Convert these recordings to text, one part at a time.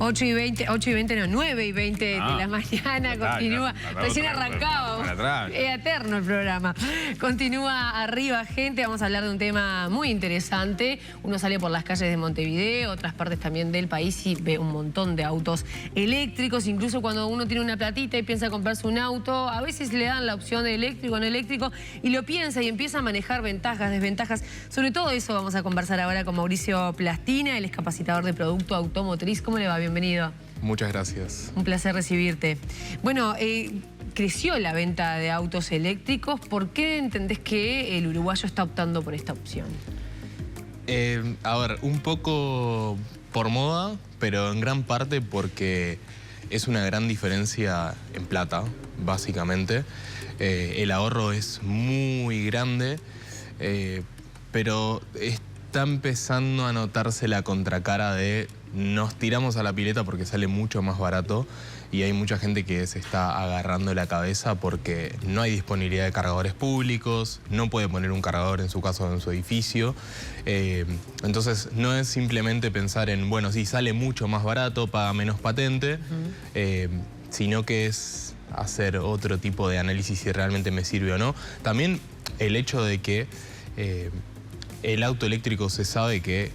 8:20, no, 9:20 de la mañana, continúa, recién arrancábamos, es eterno el programa. Continúa Arriba Gente, vamos a hablar de un tema muy interesante. Uno sale por las calles de Montevideo, otras partes también del país y ve un montón de autos eléctricos. Incluso cuando uno tiene una platita y piensa comprarse un auto, a veces le dan la opción de eléctrico o no eléctrico y lo piensa y empieza a manejar ventajas, desventajas. Sobre todo eso vamos a conversar ahora con Mauricio Plastina, él es capacitador de producto automotriz. ¿Cómo le va? Bienvenido. Muchas gracias. Un placer recibirte. Bueno, creció la venta de autos eléctricos. ¿Por qué entendés que el uruguayo está optando por esta opción? A ver, un poco por moda, pero en gran parte porque es una gran diferencia en plata, básicamente. El ahorro es muy grande, pero está empezando a notarse la contracara de nos tiramos a la pileta porque sale mucho más barato y hay mucha gente que se está agarrando la cabeza porque no hay disponibilidad de cargadores públicos, no puede poner un cargador en su casa o en su edificio. Entonces no es simplemente pensar en, bueno, sí, sale mucho más barato, paga menos patente, sino que es hacer otro tipo de análisis si realmente me sirve o no. También el hecho de que el auto eléctrico se sabe que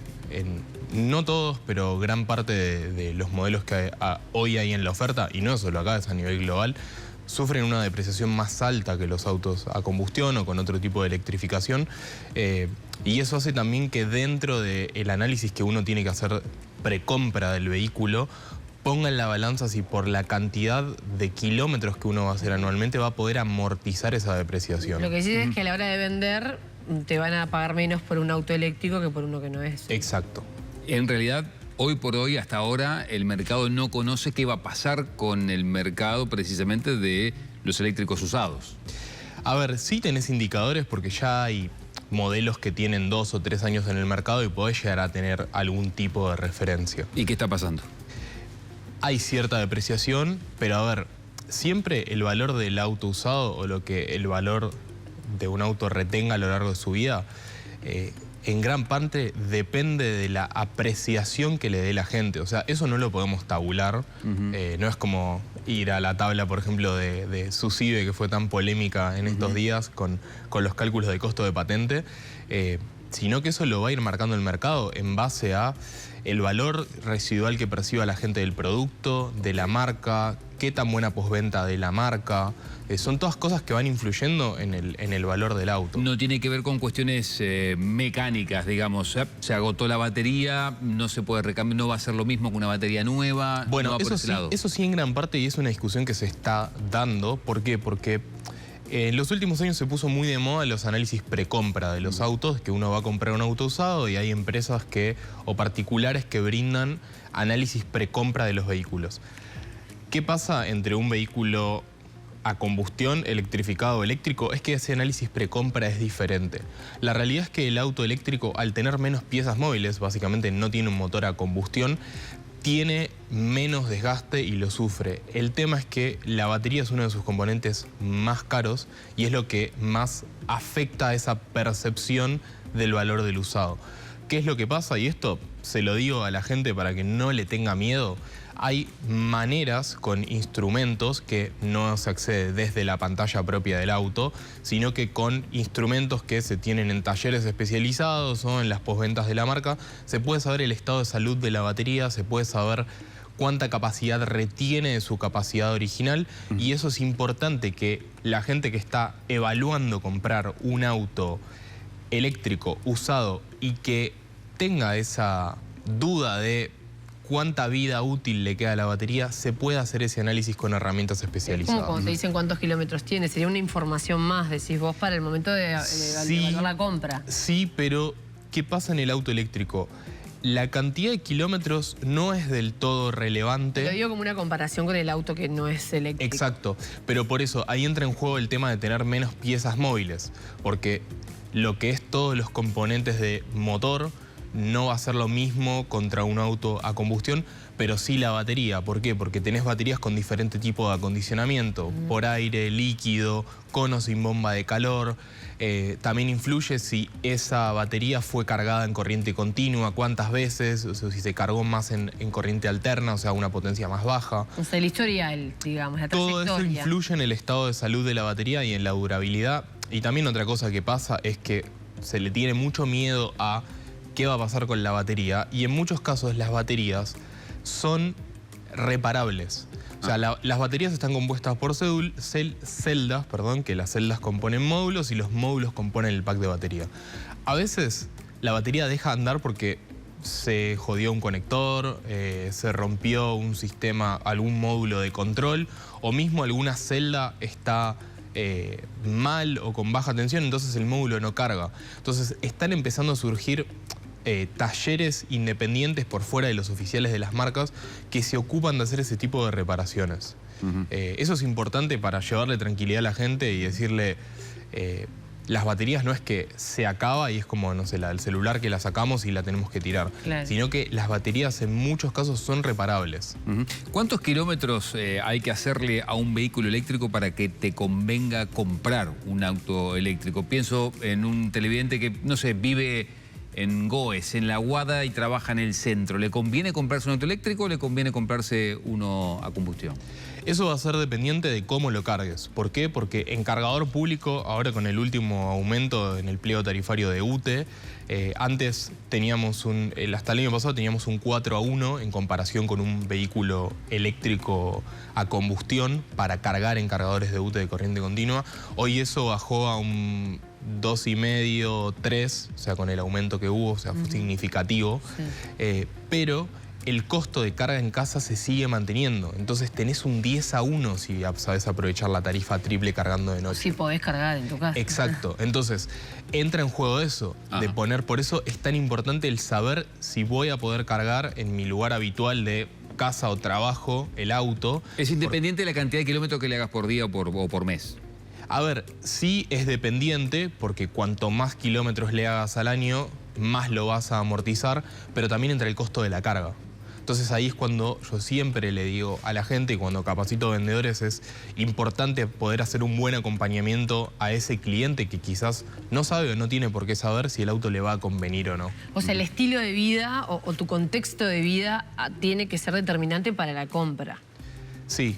no todos, pero gran parte de los modelos que hoy hay en la oferta, y no solo acá, es a nivel global, sufren una depreciación más alta que los autos a combustión o con otro tipo de electrificación. Y eso hace también que dentro del análisis que uno tiene que hacer precompra del vehículo, ponga en la balanza si por la cantidad de kilómetros que uno va a hacer anualmente va a poder amortizar esa depreciación. Lo que sí es que a la hora de vender te van a pagar menos por un auto eléctrico que por uno que no es. Exacto. En realidad, hoy por hoy, hasta ahora, el mercado no conoce qué va a pasar con el mercado precisamente de los eléctricos usados. A ver, sí tenés indicadores porque ya hay modelos que tienen 2 o 3 años en el mercado y podés llegar a tener algún tipo de referencia. ¿Y qué está pasando? Hay cierta depreciación, pero a ver, siempre el valor del auto usado o lo que el valor de un auto retenga a lo largo de su vida, en gran parte depende de la apreciación que le dé la gente. O sea, eso no lo podemos tabular. No es como ir a la tabla, por ejemplo, de SUSIBE, que fue tan polémica en estos días con los cálculos de costo de patente, sino que eso lo va a ir marcando el mercado en base a el valor residual que perciba la gente del producto, de la marca, qué tan buena postventa de la marca. Son todas cosas que van influyendo en el valor del auto. No tiene que ver con cuestiones mecánicas, digamos. Se agotó la batería, no se puede recambiar, no va a ser lo mismo que una batería nueva. Bueno, no va por ese lado. Eso sí en gran parte, y es una discusión que se está dando. ¿Por qué? Porque en los últimos años se puso muy de moda los análisis precompra de los autos, que uno va a comprar un auto usado y hay empresas o particulares que brindan análisis precompra de los vehículos. ¿Qué pasa entre un vehículo a combustión, electrificado o eléctrico? Es que ese análisis precompra es diferente. La realidad es que el auto eléctrico, al tener menos piezas móviles, básicamente no tiene un motor a combustión, tiene menos desgaste y lo sufre. El tema es que la batería es uno de sus componentes más caros y es lo que más afecta a esa percepción del valor del usado. ¿Qué es lo que pasa? Y esto se lo digo a la gente para que no le tenga miedo. Hay maneras con instrumentos que no se accede desde la pantalla propia del auto, sino que con instrumentos que se tienen en talleres especializados o en las posventas de la marca, se puede saber el estado de salud de la batería, se puede saber cuánta capacidad retiene de su capacidad original, y eso es importante que la gente que está evaluando comprar un auto eléctrico usado y que tenga esa duda de cuánta vida útil le queda a la batería, se puede hacer ese análisis con herramientas especializadas. ¿Cómo cuando te dicen cuántos kilómetros tiene? Sería una información más, decís vos, para el momento de evaluar la compra. Sí, pero ¿qué pasa en el auto eléctrico? La cantidad de kilómetros no es del todo relevante. Lo digo como una comparación con el auto que no es eléctrico. Exacto, pero por eso ahí entra en juego el tema de tener menos piezas móviles, porque lo que es todos los componentes de motor no va a ser lo mismo contra un auto a combustión, pero sí la batería. ¿Por qué? Porque tenés baterías con diferente tipo de acondicionamiento, por aire, líquido, con o sin bomba de calor. También influye si esa batería fue cargada en corriente continua, cuántas veces, o sea, si se cargó más en corriente alterna, o sea, una potencia más baja. O sea, el historial, digamos, la trayectoria. Todo eso influye en el estado de salud de la batería y en la durabilidad. Y también otra cosa que pasa es que se le tiene mucho miedo a qué va a pasar con la batería, y en muchos casos las baterías son reparables. O sea, las baterías están compuestas por celdas, que las celdas componen módulos y los módulos componen el pack de batería. A veces la batería deja de andar porque se jodió un conector, se rompió un sistema, algún módulo de control, o mismo alguna celda está mal o con baja tensión, entonces el módulo no carga. Entonces están empezando a surgir talleres independientes por fuera de los oficiales de las marcas que se ocupan de hacer ese tipo de reparaciones. Eso es importante para llevarle tranquilidad a la gente y decirle, las baterías no es que se acaba y es como, no sé, la del celular que la sacamos y la tenemos que tirar, sino que las baterías en muchos casos son reparables. ¿Cuántos kilómetros hay que hacerle a un vehículo eléctrico para que te convenga comprar un auto eléctrico? Pienso en un televidente que, no sé, vive en Goes, en La Aguada, y trabaja en el centro. ¿Le conviene comprarse un auto eléctrico o le conviene comprarse uno a combustión? Eso va a ser dependiente de cómo lo cargues. ¿Por qué? Porque en cargador público, ahora con el último aumento en el pliego tarifario de UTE, antes teníamos hasta el año pasado teníamos un 4:1 en comparación con un vehículo eléctrico a combustión para cargar en cargadores de UTE de corriente continua. Hoy eso bajó a un 2,5, 3, o sea, con el aumento que hubo, o sea, fue significativo. Pero el costo de carga en casa se sigue manteniendo. Entonces tenés un 10:1 si sabés aprovechar la tarifa triple cargando de noche. Sí, podés cargar en tu casa. Exacto. Entonces entra en juego eso, de poner, por eso es tan importante el saber si voy a poder cargar en mi lugar habitual de casa o trabajo el auto. ¿Es independiente de la cantidad de kilómetros que le hagas por día o por mes? A ver, sí es dependiente, porque cuanto más kilómetros le hagas al año, más lo vas a amortizar, pero también entra el costo de la carga. Entonces ahí es cuando yo siempre le digo a la gente, y cuando capacito vendedores, es importante poder hacer un buen acompañamiento a ese cliente que quizás no sabe o no tiene por qué saber si el auto le va a convenir o no. O sea, el estilo de vida o tu contexto de vida tiene que ser determinante para la compra. Sí.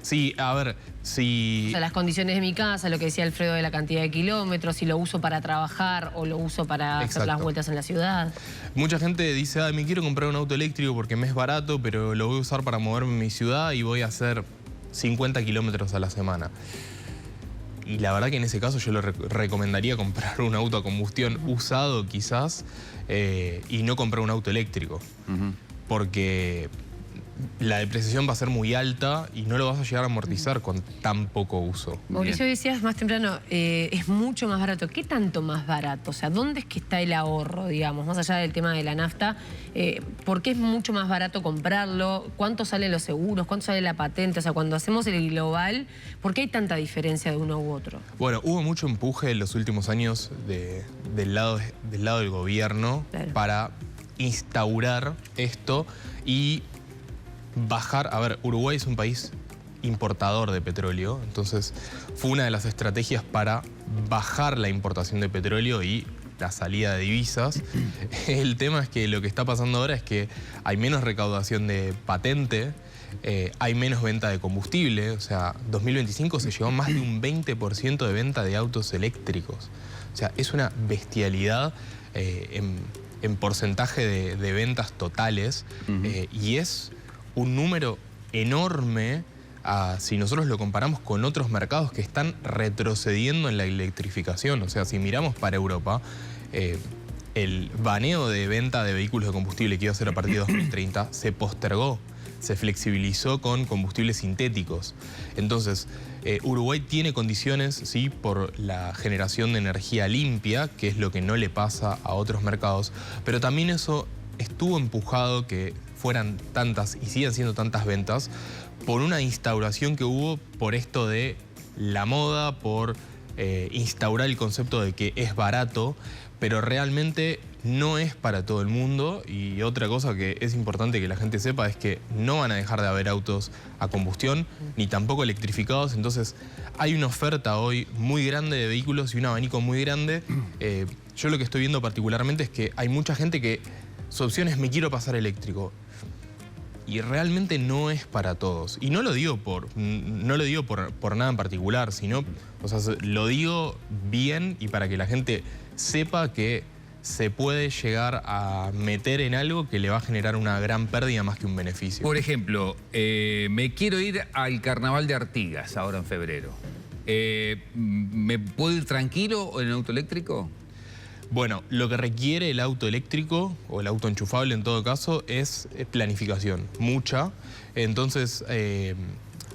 Sí, a ver, si... O sea, las condiciones de mi casa, lo que decía Alfredo de la cantidad de kilómetros, si lo uso para trabajar o lo uso para hacer las vueltas en la ciudad. Mucha gente dice, me quiero comprar un auto eléctrico porque me es barato, pero lo voy a usar para moverme en mi ciudad y voy a hacer 50 kilómetros a la semana. Y la verdad que en ese caso yo le recomendaría comprar un auto a combustión usado quizás y no comprar un auto eléctrico. Porque la depreciación va a ser muy alta y no lo vas a llegar a amortizar con tan poco uso. Mauricio, decías más temprano, es mucho más barato. ¿Qué tanto más barato? O sea, ¿dónde es que está el ahorro, digamos? Más allá del tema de la nafta, ¿por qué es mucho más barato comprarlo? ¿Cuánto salen los seguros? ¿Cuánto sale la patente? O sea, cuando hacemos el global, ¿por qué hay tanta diferencia de uno u otro? Bueno, hubo mucho empuje en los últimos años del lado del gobierno para instaurar esto y bajar. A ver, Uruguay es un país importador de petróleo, entonces fue una de las estrategias para bajar la importación de petróleo y la salida de divisas. El tema es que lo que está pasando ahora es que hay menos recaudación de patente, hay menos venta de combustible. O sea, 2025 se llegó a más de un 20% de venta de autos eléctricos. O sea, es una bestialidad en porcentaje de ventas totales, y es un número enorme si nosotros lo comparamos con otros mercados que están retrocediendo en la electrificación. O sea, si miramos para Europa, el baneo de venta de vehículos de combustible que iba a ser a partir de 2030 se postergó, se flexibilizó con combustibles sintéticos. Entonces, Uruguay tiene condiciones, sí, por la generación de energía limpia, que es lo que no le pasa a otros mercados, pero también eso estuvo empujado que fueran tantas y sigan siendo tantas ventas por una instauración que hubo por esto de la moda, por instaurar el concepto de que es barato, pero realmente no es para todo el mundo. Y otra cosa que es importante que la gente sepa es que no van a dejar de haber autos a combustión, ni tampoco electrificados. Entonces hay una oferta hoy muy grande de vehículos y un abanico muy grande. Yo lo que estoy viendo particularmente es que hay mucha gente que su opción es me quiero pasar eléctrico. Y realmente no es para todos. Y no lo digo por nada en particular, sino, o sea, lo digo bien y para que la gente sepa que se puede llegar a meter en algo que le va a generar una gran pérdida más que un beneficio. Por ejemplo, me quiero ir al Carnaval de Artigas ahora en febrero. ¿Me puedo ir tranquilo en auto eléctrico? Bueno, lo que requiere el auto eléctrico, o el auto enchufable en todo caso, es planificación, mucha. Entonces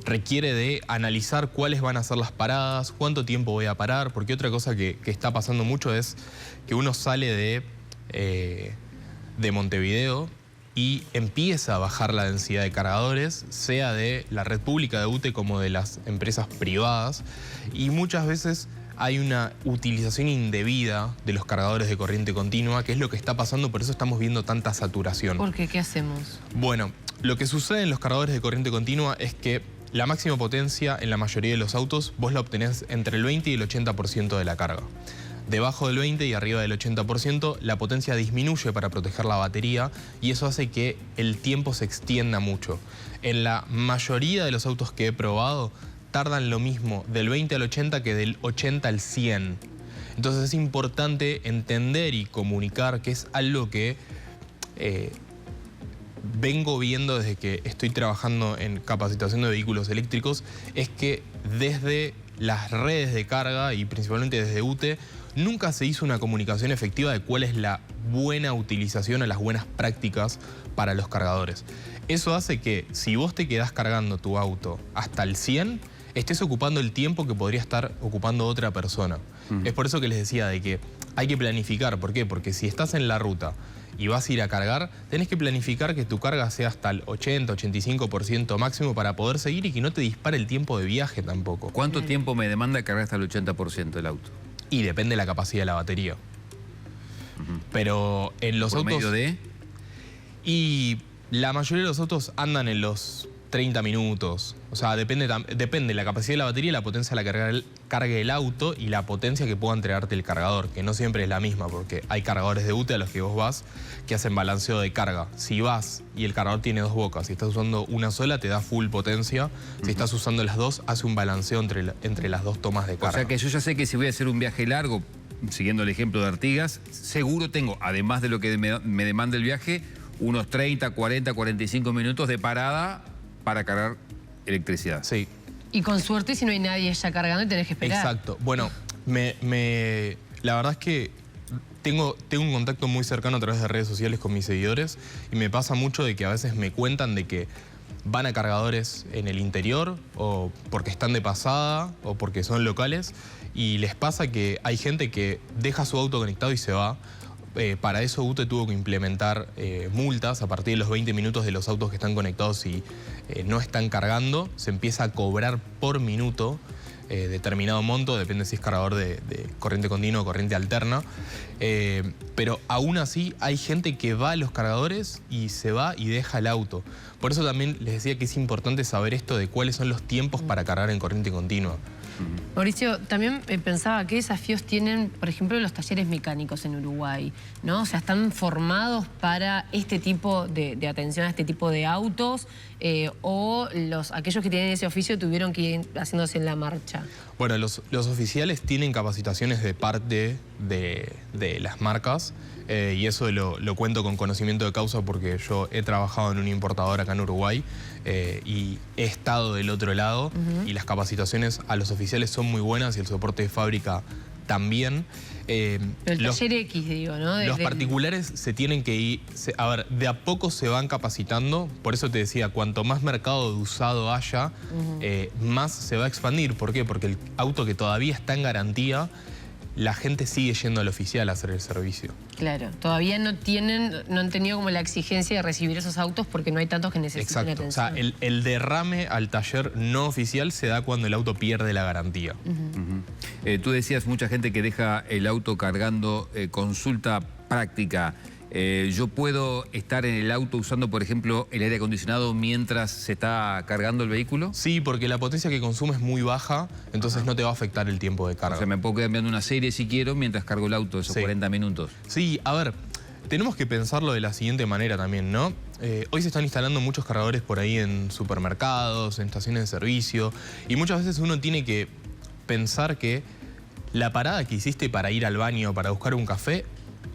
requiere de analizar cuáles van a ser las paradas, cuánto tiempo voy a parar, porque otra cosa que está pasando mucho es que uno sale de Montevideo y empieza a bajar la densidad de cargadores, sea de la red pública de UTE como de las empresas privadas, y muchas veces hay una utilización indebida de los cargadores de corriente continua, que es lo que está pasando, por eso estamos viendo tanta saturación. ¿Por qué? ¿Qué hacemos? Bueno, lo que sucede en los cargadores de corriente continua es que la máxima potencia en la mayoría de los autos vos la obtenés entre el 20 y el 80% de la carga. Debajo del 20 y arriba del 80%, la potencia disminuye para proteger la batería y eso hace que el tiempo se extienda mucho. En la mayoría de los autos que he probado, tardan lo mismo del 20 al 80 que del 80 al 100. Entonces es importante entender y comunicar, que es algo que vengo viendo desde que estoy trabajando en capacitación de vehículos eléctricos, es que desde las redes de carga y principalmente desde UTE, nunca se hizo una comunicación efectiva de cuál es la buena utilización o las buenas prácticas para los cargadores. Eso hace que si vos te quedás cargando tu auto hasta el 100, estés ocupando el tiempo que podría estar ocupando otra persona. Es por eso que les decía de que hay que planificar. ¿Por qué? Porque si estás en la ruta y vas a ir a cargar, tenés que planificar que tu carga sea hasta el 80-85% máximo para poder seguir y que no te dispare el tiempo de viaje tampoco. ¿Cuánto tiempo me demanda cargar hasta el 80% del auto? Y depende de la capacidad de la batería. Pero en los autos... ¿Por medio de? Y la mayoría de los autos andan en los 30 minutos. O sea, depende de la capacidad de la batería, la potencia de la cargue el auto y la potencia que pueda entregarte el cargador, que no siempre es la misma, porque hay cargadores de UTE a los que vos vas que hacen balanceo de carga. Si vas y el cargador tiene dos bocas, si estás usando una sola te da full potencia, si estás usando las dos hace un balanceo entre las dos tomas de carga. O sea que yo ya sé que si voy a hacer un viaje largo, siguiendo el ejemplo de Artigas, seguro tengo, además de lo que me demanda el viaje, unos 30, 40, 45 minutos de parada para cargar electricidad. Sí. Y con suerte si no hay nadie ya cargando y tenés que esperar. Exacto. Bueno, la verdad es que tengo un contacto muy cercano a través de redes sociales con mis seguidores y me pasa mucho de que a veces me cuentan de que van a cargadores en el interior o porque están de pasada o porque son locales y les pasa que hay gente que deja su auto conectado y se va. Para eso UTE tuvo que implementar multas a partir de los 20 minutos de los autos que están conectados y no están cargando. Se empieza a cobrar por minuto determinado monto, depende si es cargador de corriente continua o corriente alterna. Pero aún así hay gente que va a los cargadores y se va y deja el auto. Por eso también les decía que es importante saber esto de cuáles son los tiempos para cargar en corriente continua. Mauricio, también pensaba qué desafíos tienen, por ejemplo, los talleres mecánicos en Uruguay, ¿no? O sea, ¿están formados para este tipo de atención a este tipo de autos o aquellos que tienen ese oficio tuvieron que ir haciéndose en la marcha? Bueno, los oficiales tienen capacitaciones de parte de las marcas y eso lo cuento con conocimiento de causa porque yo he trabajado en un importador acá en Uruguay y he estado del otro lado y las capacitaciones a los oficiales son muy buenas y el soporte de fábrica también. Pero el taller X, digo, ¿no? Los particulares se tienen que ir... A ver, de a poco se van capacitando. Por eso te decía, cuanto más mercado de usado haya, más se va a expandir. ¿Por qué? Porque el auto que todavía está en garantía, la gente sigue yendo al oficial a hacer el servicio. Claro, todavía no han tenido como la exigencia de recibir esos autos porque no hay tantos que necesiten atención. O sea, el derrame al taller no oficial se da cuando el auto pierde la garantía. Tú decías mucha gente que deja el auto cargando, consulta práctica. ¿Yo puedo estar en el auto usando, por ejemplo, el aire acondicionado mientras se está cargando el vehículo? Sí, porque la potencia que consume es muy baja, entonces no te va a afectar el tiempo de carga. O sea, me puedo quedar viendo una serie si quiero mientras cargo el auto, esos 40 minutos. Sí, a ver, tenemos que pensarlo de la siguiente manera también, ¿no? Hoy se están instalando muchos cargadores por ahí en supermercados, en estaciones de servicio, y muchas veces uno tiene que pensar que la parada que hiciste para ir al baño, para buscar un café,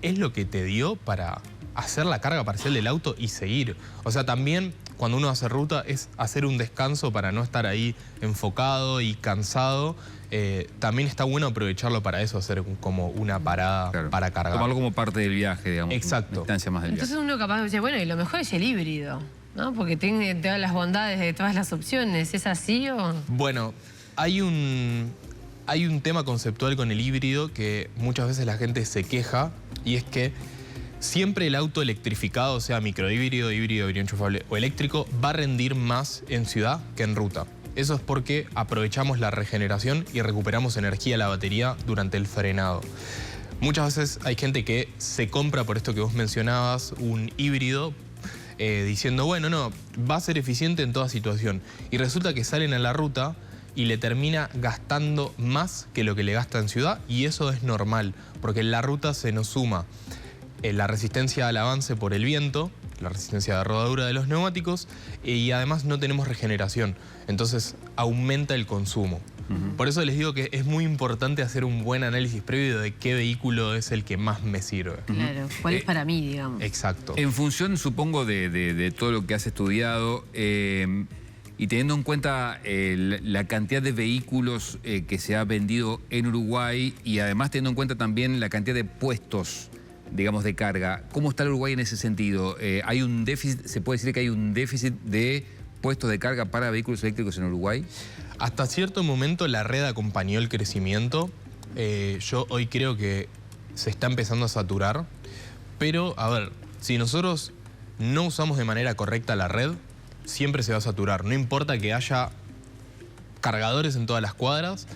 es lo que te dio para hacer la carga parcial del auto y seguir. O sea, también cuando uno hace ruta es hacer un descanso para no estar ahí enfocado y cansado. También está bueno aprovecharlo para eso, hacer como una parada para cargar. Tomarlo como parte del viaje, digamos. Exacto. Una instancia más del viaje. Entonces uno capaz dice, bueno, y lo mejor es el híbrido, ¿no? Porque tiene todas las bondades de todas las opciones. ¿Es así o...? Bueno, hay un tema conceptual con el híbrido que muchas veces la gente se queja, y es que siempre el auto electrificado, sea microhíbrido, híbrido enchufable o eléctrico, va a rendir más en ciudad que en ruta. Eso es porque aprovechamos la regeneración y recuperamos energía de la batería durante el frenado. Muchas veces hay gente que se compra, por esto que vos mencionabas, un híbrido diciendo, bueno, no, va a ser eficiente en toda situación. Y resulta que salen a la ruta y le termina gastando más que lo que le gasta en ciudad, y eso es normal, porque en la ruta se nos suma la resistencia al avance por el viento, la resistencia de rodadura de los neumáticos, y además no tenemos regeneración, entonces aumenta el consumo. Por eso les digo que es muy importante hacer un buen análisis previo de qué vehículo es el que más me sirve. Claro, ¿cuál es para mí, digamos? Exacto. En función, supongo, de todo lo que has estudiado, y teniendo en cuenta la cantidad de vehículos que se ha vendido en Uruguay, y además teniendo en cuenta también la cantidad de puestos, digamos, de carga, ¿cómo está el Uruguay en ese sentido? ¿Hay un déficit, se puede decir que hay un déficit de puestos de carga para vehículos eléctricos en Uruguay? Hasta cierto momento la red acompañó el crecimiento. Yo hoy creo que se está empezando a saturar, pero a ver, si nosotros no usamos de manera correcta la red, siempre se va a saturar. No importa que haya cargadores en todas las cuadras,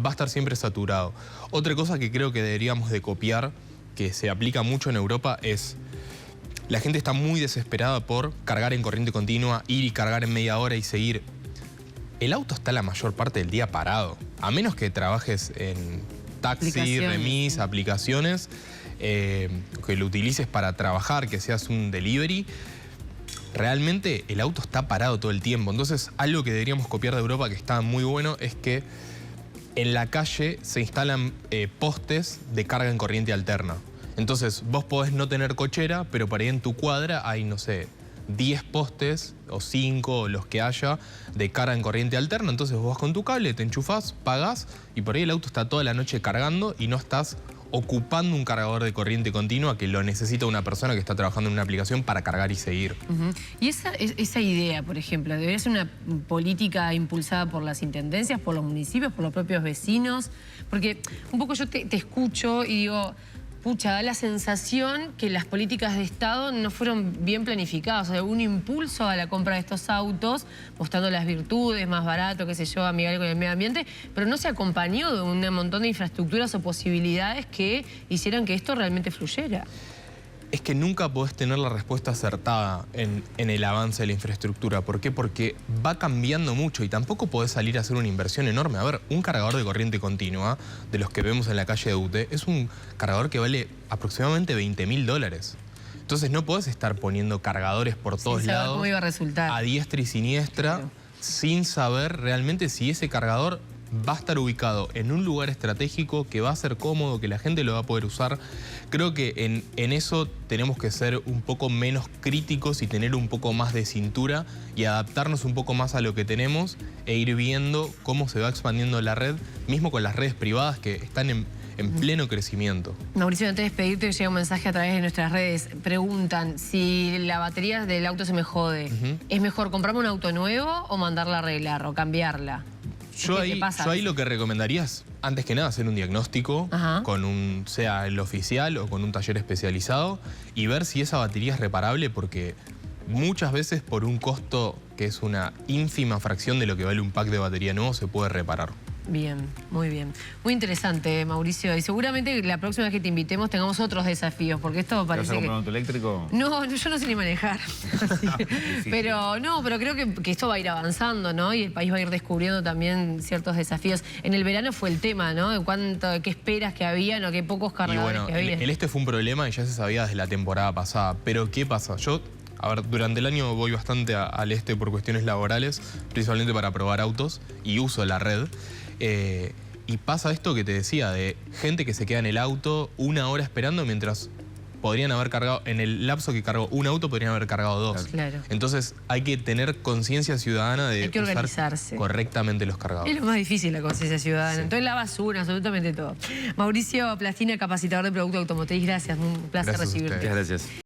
va a estar siempre saturado. Otra cosa que creo que deberíamos de copiar, que se aplica mucho en Europa, es la gente está muy desesperada por cargar en corriente continua, ir y cargar en media hora y seguir. El auto está la mayor parte del día parado, a menos que trabajes en taxi, remis, aplicaciones, que lo utilices para trabajar, que seas un delivery. Realmente el auto está parado todo el tiempo. Entonces, algo que deberíamos copiar de Europa, que está muy bueno, es que en la calle se instalan postes de carga en corriente alterna. Entonces, vos podés no tener cochera, pero por ahí en tu cuadra hay, no sé, 10 postes o 5 o los que haya de carga en corriente alterna. Entonces vos vas con tu cable, te enchufás, pagás, y por ahí el auto está toda la noche cargando y no estás ocupando un cargador de corriente continua que lo necesita una persona que está trabajando en una aplicación para cargar y seguir. Y esa idea, por ejemplo, ¿debería ser una política impulsada por las intendencias, por los municipios, por los propios vecinos? Porque un poco yo te escucho y digo, pucha, da la sensación que las políticas de Estado no fueron bien planificadas. O sea, un impulso a la compra de estos autos, mostrando las virtudes, más barato, qué sé yo, amigable con el medio ambiente, pero no se acompañó de un montón de infraestructuras o posibilidades que hicieran que esto realmente fluyera. Es que nunca podés tener la respuesta acertada en el avance de la infraestructura. ¿Por qué? Porque va cambiando mucho y tampoco podés salir a hacer una inversión enorme. A ver, un cargador de corriente continua, de los que vemos en la calle de UTE, es un cargador que vale aproximadamente $20.000. Entonces no podés estar poniendo cargadores por todos lados, cómo iba a resultar, a diestra y siniestra, claro, sin saber realmente si ese cargador va a estar ubicado en un lugar estratégico, que va a ser cómodo, que la gente lo va a poder usar. Creo que en eso tenemos que ser un poco menos críticos y tener un poco más de cintura y adaptarnos un poco más a lo que tenemos e ir viendo cómo se va expandiendo la red, mismo con las redes privadas que están en pleno crecimiento. Mauricio, antes de despedirte, llega un mensaje a través de nuestras redes. Preguntan si la batería del auto se me jode. ¿Es mejor comprarme un auto nuevo o mandarla a arreglar o cambiarla? Yo ahí lo que recomendaría es, antes que nada, hacer un diagnóstico con sea el oficial o con un taller especializado, y ver si esa batería es reparable, porque muchas veces por un costo que es una ínfima fracción de lo que vale un pack de batería nuevo se puede reparar. Bien, muy bien. Muy interesante, Mauricio. Y seguramente la próxima vez que te invitemos tengamos otros desafíos, porque esto parece ¿Vas a comprar un auto eléctrico? No, yo no sé ni manejar. pero creo que esto va a ir avanzando, ¿no? Y el país va a ir descubriendo también ciertos desafíos. En el verano fue el tema, ¿no? De qué esperas que habían o qué pocos cargadores que había. El este fue un problema y ya se sabía desde la temporada pasada. Pero ¿qué pasa? A ver, durante el año voy bastante al este por cuestiones laborales, principalmente para probar autos y uso la red. Y pasa esto que te decía, de gente que se queda en el auto 1 hora esperando mientras podrían haber cargado, en el lapso que cargó un auto, podrían haber cargado 2. Claro. Entonces hay que tener conciencia ciudadana de usar organizarse correctamente los cargadores. Es lo más difícil, la conciencia ciudadana. Sí. Entonces la basura, absolutamente todo. Mauricio Plastina, capacitador de producto automotriz, gracias. Un placer recibirte. Muchas gracias.